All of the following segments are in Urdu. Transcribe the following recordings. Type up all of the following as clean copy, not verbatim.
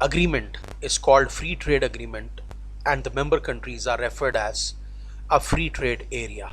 agreement is called free trade agreement and the member countries are referred as a free trade area।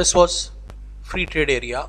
this was free trade area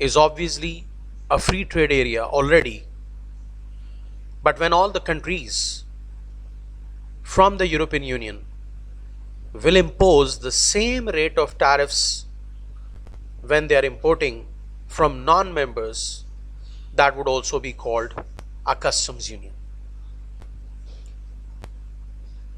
is obviously a free trade area already, but when all the countries from the European Union will impose the same rate of tariffs when they are importing from non-members, that would also be called a customs union।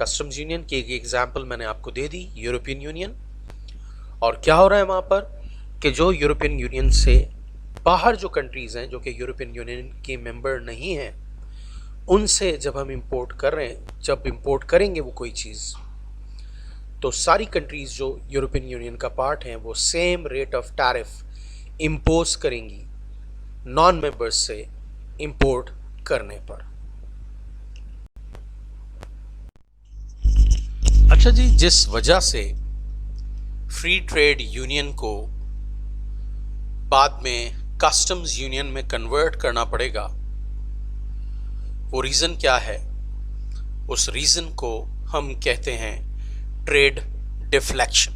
Customs union کی ایک ایگزامپل میں نے آپ کو دے دی، یورپین یونین. اور کیا ہو رہا ہے وہاں پر کہ جو یورپین یونین سے باہر جو کنٹریز ہیں جو کہ یورپین یونین کی ممبر نہیں ہیں، ان سے جب ہم امپورٹ کر رہے ہیں، جب امپورٹ کریں گے وہ کوئی چیز، تو ساری کنٹریز جو یورپین یونین کا پارٹ ہیں وہ same rate of tariff impose کریں گی نان ممبرز سے امپورٹ کرنے پر. اچھا جی، جس وجہ سے فری ٹریڈ یونین کو بعد میں کسٹمز یونین میں کنورٹ کرنا پڑے گا، وہ ریزن کیا ہے؟ اس ریزن کو ہم کہتے ہیں ٹریڈ ڈیفلیکشن.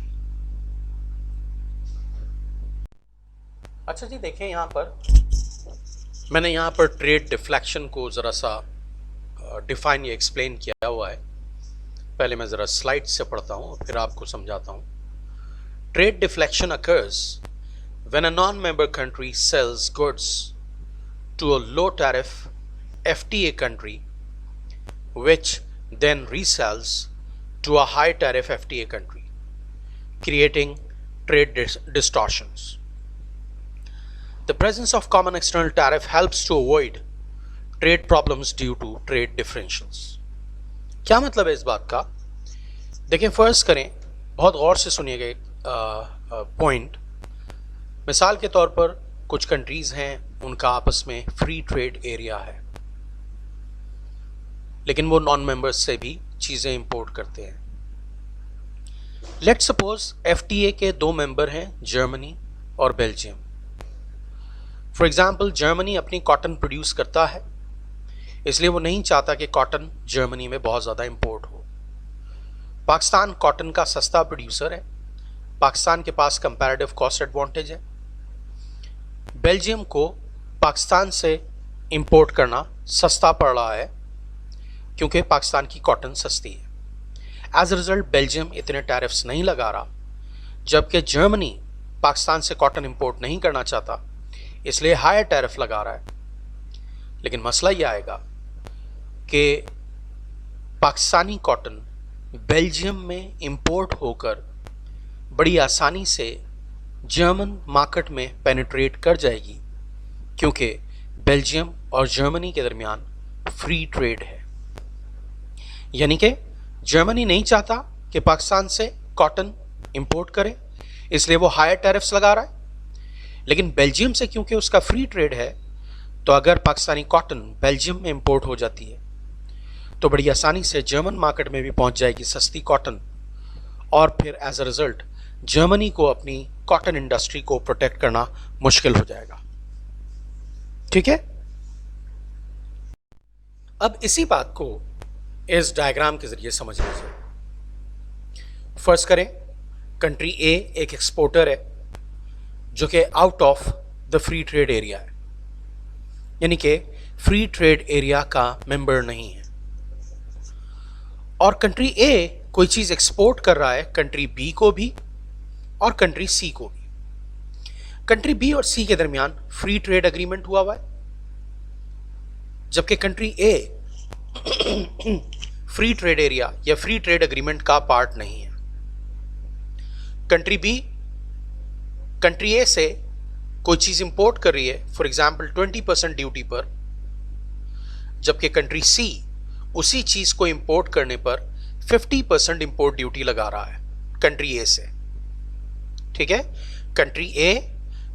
اچھا جی، دیکھیں یہاں پر میں نے یہاں پر ٹریڈ ڈیفلیکشن کو ذرا سا ڈیفائن یا ایکسپلین کیا ہوا ہے. پہلے میں ذرا سلائڈ سے پڑھتا ہوں پھر آپ کو سمجھاتا ہوں. Trade deflection occurs when a non-member country sells goods to a low tariff FTA country which then resells to a high tariff FTA country, creating trade distortions. The presence of common external tariff helps to avoid trade problems due to trade differentials. کیا مطلب ہے اس بات کا؟ دیکھیں، فرض کریں، بہت غور سے سنیے گا ایک پوائنٹ. مثال کے طور پر کچھ کنٹریز ہیں، ان کا آپس میں فری ٹریڈ ایریا ہے، لیکن وہ نان ممبرز سے بھی چیزیں امپورٹ کرتے ہیں. Let suppose F T A کے 2 ممبر ہیں، جرمنی اور بیلجیم. فار ایگزامپل جرمنی اپنی کاٹن پروڈیوس کرتا ہے، اس لیے وہ نہیں چاہتا کہ کاٹن جرمنی میں بہت زیادہ امپورٹ ہو. پاکستان کاٹن کا سستا پروڈیوسر ہے، پاکستان کے پاس کمپیریٹیو کاسٹ ایڈوانٹیج ہے. بیلجیم کو پاکستان سے امپورٹ کرنا سستا پڑ رہا ہے کیونکہ پاکستان کی کاٹن سستی ہے. ایز اے رزلٹ بیلجیم اتنے ٹیرفس نہیں لگا رہا، جبکہ جرمنی پاکستان سے کاٹن امپورٹ نہیں کرنا چاہتا، اس لیے ہائر ٹیرف لگا رہا ہے. لیکن مسئلہ یہ آئے گا کہ پاکستانی کاٹن بیلجیم میں امپورٹ ہو کر بڑی آسانی سے جرمن مارکیٹ میں پینیٹریٹ کر جائے گی، کیونکہ بیلجیم اور جرمنی کے درمیان فری ٹریڈ ہے. یعنی کہ جرمنی نہیں چاہتا کہ پاکستان سے کاٹن امپورٹ کرے، اس لیے وہ ہائر ٹیرفس لگا رہا ہے. لیکن بیلجیم سے کیونکہ اس کا فری ٹریڈ ہے، تو اگر پاکستانی کاٹن بیلجیم میں امپورٹ ہو جاتی ہے تو بڑی آسانی سے جرمن مارکیٹ میں بھی پہنچ جائے گی سستی کاٹن، اور پھر ایز اے رزلٹ جرمنی کو اپنی کاٹن انڈسٹری کو پروٹیکٹ کرنا مشکل ہو جائے گا. ٹھیک ہے؟ اب اسی بات کو اس ڈائیگرام کے ذریعے سمجھ لیجیے. فرض کریں کنٹری اے ایک ایکسپورٹر ہے جو کہ out of the free trade area ہے، یعنی کہ فری ٹریڈ ایریا کا ممبر نہیں ہے، اور کنٹری اے کوئی چیز ایکسپورٹ کر رہا ہے کنٹری بی کو بھی اور کنٹری سی کو بھی. کنٹری بی اور سی کے درمیان فری ٹریڈ اگریمنٹ ہوا ہوا ہے، جبکہ country A free trade area یا فری ٹریڈ اگریمنٹ کا پارٹ نہیں ہے. کنٹری بی کنٹری اے سے کوئی چیز امپورٹ کر رہی ہے، فار ایگزامپل 20% ڈیوٹی پر، جبکہ کنٹری سی اسی چیز کو امپورٹ کرنے پر 50% امپورٹ ڈیوٹی لگا رہا ہے کنٹری اے سے. ٹھیک ہے؟ کنٹری اے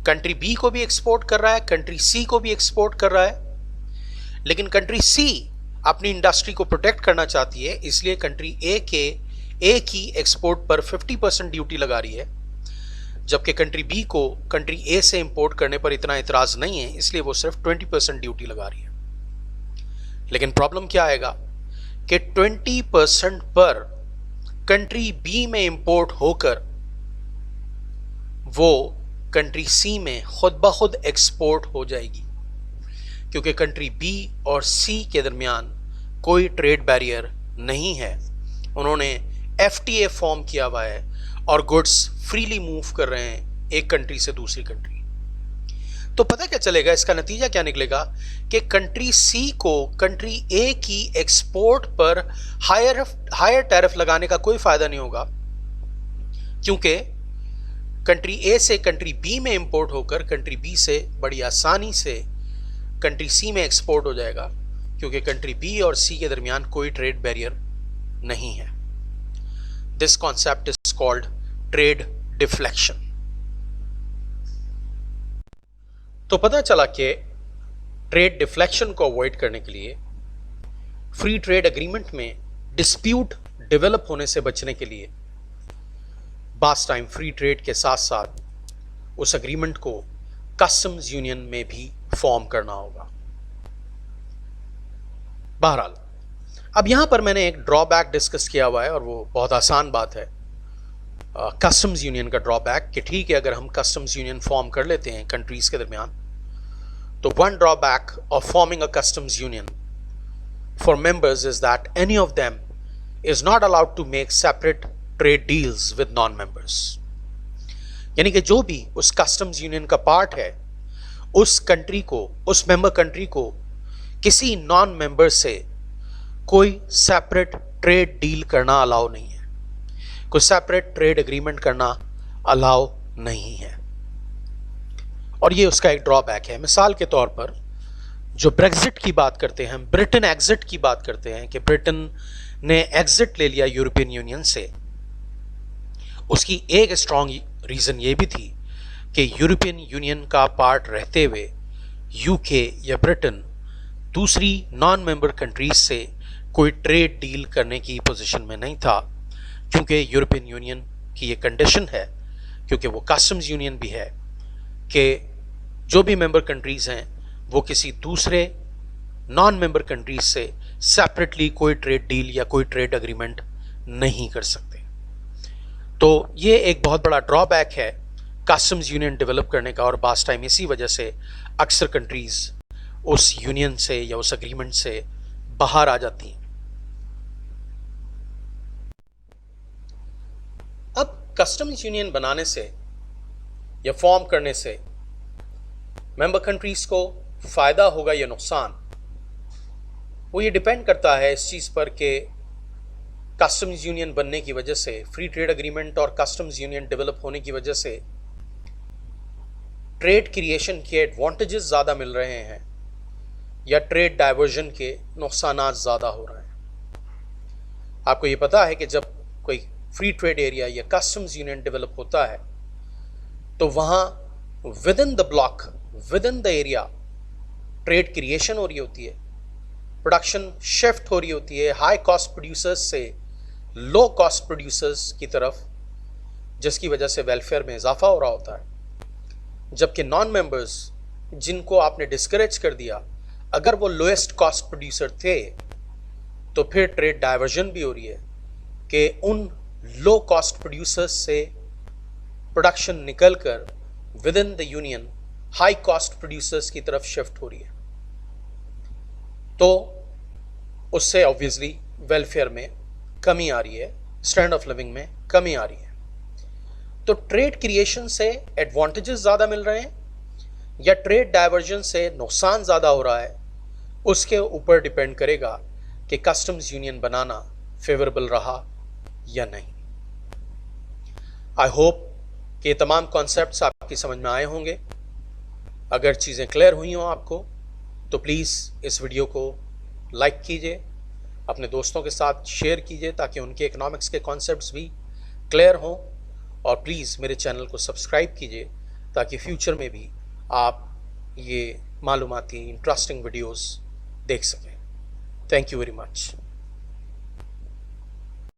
کنٹری بی کو بھی ایکسپورٹ کر رہا ہے، کنٹری سی کو بھی ایکسپورٹ کر رہا ہے، لیکن کنٹری سی اپنی انڈسٹری کو پروٹیکٹ کرنا چاہتی ہے، اس لیے کنٹری اے کی ایکسپورٹ پر 50% ڈیوٹی لگا رہی ہے، جبکہ کنٹری بی کو کنٹری اے سے امپورٹ کرنے پر اتنا اعتراض نہیں ہے، اس لیے وہ صرف 20% ڈیوٹی لگا رہی ہے. لیکن پرابلم کیا آئے گا کہ 20% پر کنٹری بی میں امپورٹ ہو کر وہ کنٹری سی میں خود بخود ایکسپورٹ ہو جائے گی، کیونکہ کنٹری بی اور سی کے درمیان کوئی ٹریڈ بیریئر نہیں ہے. انہوں نے ایف ٹی اے فارم کیا ہوا ہے اور گڈس فریلی موو کر رہے ہیں ایک کنٹری سے دوسری کنٹری. تو پتہ کیا چلے گا، اس کا نتیجہ کیا نکلے گا کہ کنٹری سی کو کنٹری اے کی ایکسپورٹ پر ہائر ٹیرف لگانے کا کوئی فائدہ نہیں ہوگا، کیونکہ کنٹری اے سے کنٹری بی میں امپورٹ ہو کر کنٹری بی سے بڑی آسانی سے کنٹری سی میں ایکسپورٹ ہو جائے گا، کیونکہ کنٹری بی اور سی کے درمیان کوئی ٹریڈ بیریئر نہیں ہے۔ This concept is called trade deflection. تو پتہ چلا کہ ٹریڈ ڈیفلیکشن کو اوائڈ کرنے کے لیے فری ٹریڈ اگریمنٹ میں ڈسپیوٹ ڈیولپ ہونے سے بچنے کے لیے بعض ٹائم فری ٹریڈ کے ساتھ ساتھ اس اگریمنٹ کو کسٹمز یونین میں بھی فارم کرنا ہوگا۔ بہرحال اب یہاں پر میں نے ایک ڈرا بیک ڈسکس کیا ہوا ہے، اور وہ بہت آسان بات ہے کسٹمز یونین کا ڈرا بیک، کہ ٹھیک ہے اگر ہم کسٹمز یونین فارم کر لیتے ہیں کنٹریز کے درمیان، تو one drawback of forming a customs union for members is that any of them is not allowed to make separate trade deals with non members, یعنی کہ جو بھی اس کسٹمز یونین کا پارٹ ہے اس کنٹری کو، اس ممبر کنٹری کو کسی نان ممبر سے کوئی سیپریٹ ٹریڈ ڈیل کرنا الاؤ نہیں ہے، کوئی سیپریٹ ٹریڈ اگریمنٹ کرنا الاؤ نہیں ہے، اور یہ اس کا ایک ڈرا بیک ہے۔ مثال کے طور پر جو بریگزٹ کی بات کرتے ہیں، ہم برٹن ایگزٹ کی بات کرتے ہیں کہ برٹن نے ایگزٹ لے لیا یورپین یونین سے، اس کی ایک اسٹرانگ ریزن یہ بھی تھی کہ یورپین یونین کا پارٹ رہتے ہوئے یو کے یا برٹن دوسری نان ممبر کنٹریز سے کوئی ٹریڈ ڈیل کرنے کی پوزیشن میں نہیں تھا، کیونکہ یورپین یونین کی یہ کنڈیشن ہے، کیونکہ وہ کسٹمز یونین بھی ہے، کہ جو بھی ممبر کنٹریز ہیں وہ کسی دوسرے نان ممبر کنٹریز سے سیپریٹلی کوئی ٹریڈ ڈیل یا کوئی ٹریڈ اگریمنٹ نہیں کر سکتے۔ تو یہ ایک بہت بڑا ڈرا بیک ہے کسٹمز یونین ڈیولپ کرنے کا، اور بعض ٹائم اسی وجہ سے اکثر کنٹریز اس یونین سے یا اس اگریمنٹ سے باہر آ جاتی ہیں۔ اب کسٹمز یونین بنانے سے یا فارم کرنے سے ممبر کنٹریز کو فائدہ ہوگا یا نقصان، وہ یہ ڈیپینڈ کرتا ہے اس چیز پر کہ کسٹمز یونین بننے کی وجہ سے، فری ٹریڈ اگریمنٹ اور کسٹمز یونین ڈیولپ ہونے کی وجہ سے ٹریڈ کریشن کے ایڈوانٹیجز زیادہ مل رہے ہیں یا ٹریڈ ڈائیورژن کے نقصانات زیادہ ہو رہے ہیں۔ آپ کو یہ پتا ہے کہ جب کوئی فری ٹریڈ ایریا یا کسٹمز یونین ڈیولپ ہوتا ہے تو وہاں within the block, within the area trade creation ہو رہی ہوتی ہے، پروڈکشن شفٹ ہو رہی ہوتی ہے ہائی کاسٹ پروڈیوسرز سے لو کاسٹ پروڈیوسرز کی طرف، جس کی وجہ سے ویلفیئر میں اضافہ ہو رہا ہوتا ہے، جبکہ نان ممبرز جن کو آپ نے ڈسکریج کر دیا، اگر وہ لوئسٹ کاسٹ پروڈیوسر تھے تو پھر ٹریڈ ڈائیورژن بھی ہو رہی ہے کہ ان لو کاسٹ پروڈیوسرز سے پروڈکشن نکل کر with in the union high cost producers کی طرف شفٹ ہو رہی ہے، تو اس سے آبویسلی ویلفیئر میں کمی آ رہی ہے، اسٹینڈرڈ آف لیونگ میں کمی آ رہی ہے۔ تو ٹریڈ کریشن سے ایڈوانٹیجز زیادہ مل رہے ہیں یا ٹریڈ ڈائیورژن سے نقصان زیادہ ہو رہا ہے، اس کے اوپر ڈیپینڈ کرے گا کہ کسٹمز یونین بنانا فیوریبل رہا یا نہیں۔ آئی ہوپ کہ یہ تمام کانسیپٹس آپ کی سمجھ میں آئے ہوں گے۔ اگر چیزیں کلیئر ہوئی ہوں آپ کو تو پلیز اس ویڈیو کو لائک کیجئے، اپنے دوستوں کے ساتھ شیئر کیجئے تاکہ ان کے اکنامکس کے کانسیپٹس بھی کلیئر ہوں، اور پلیز میرے چینل کو سبسکرائب کیجئے تاکہ فیوچر میں بھی آپ یہ معلوماتی انٹرسٹنگ ویڈیوز دیکھ سکیں۔ Thank you very much.